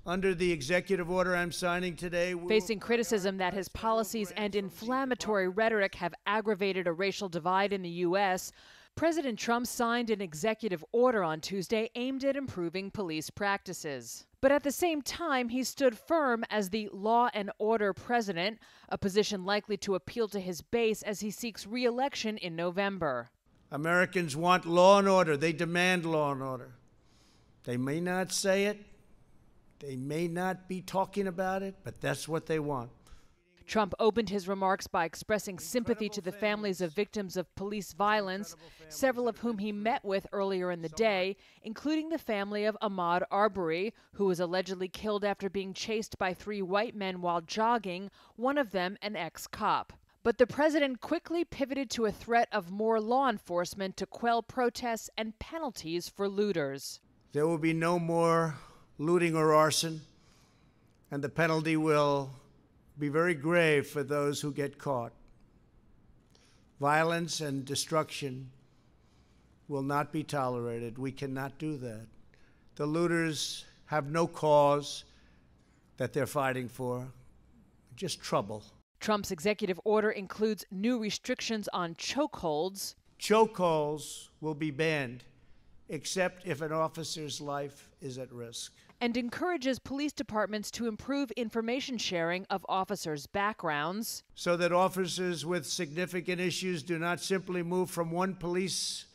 Under the executive order I'm signing today, facing criticism that his policies and inflammatory rhetoric have aggravated a racial divide in the U.S., President Trump signed an executive order on Tuesday aimed at improving police practices. But at the same time, he stood firm as the law and order president, a position likely to appeal to his base as he seeks re-election in November. Americans want law and order. They demand law and order. They may not say it. They may not be talking about it, but that's what they want. Trump opened his remarks by expressing sympathy to the families of victims of police violence, several of whom he met with earlier in the day, including the family of Ahmaud Arbery, who was allegedly killed after being chased by 3 white men while jogging, one of them an ex-cop. But the president quickly pivoted to a threat of more law enforcement to quell protests and penalties for looters. There will be no more looting or arson, and the penalty will be very grave for those who get caught. Violence and destruction will not be tolerated. We cannot do that. The looters have no cause that they're fighting for, just trouble. Trump's executive order includes new restrictions on chokeholds. Chokeholds will be banned, except if an officer's life is at risk. And encourages police departments to improve information sharing of officers' backgrounds, so that officers with significant issues do not simply move from one police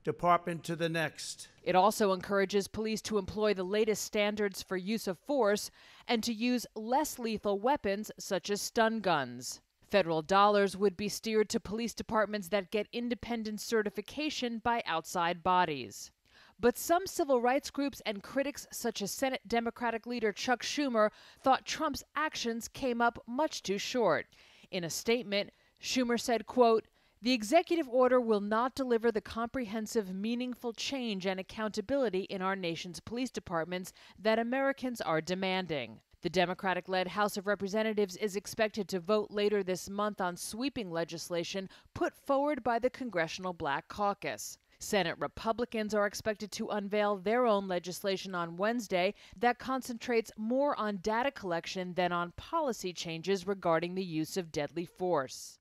department to the next. It also encourages police to employ the latest standards for use of force and to use less lethal weapons such as stun guns. Federal dollars would be steered to police departments that get independent certification by outside bodies. But some civil rights groups and critics, such as Senate Democratic leader Chuck Schumer, thought Trump's actions came up much too short. In a statement, Schumer said, quote, "The executive order will not deliver the comprehensive, meaningful change and accountability in our nation's police departments that Americans are demanding." The Democratic-led House of Representatives is expected to vote later this month on sweeping legislation put forward by the Congressional Black Caucus. Senate Republicans are expected to unveil their own legislation on Wednesday that concentrates more on data collection than on policy changes regarding the use of deadly force.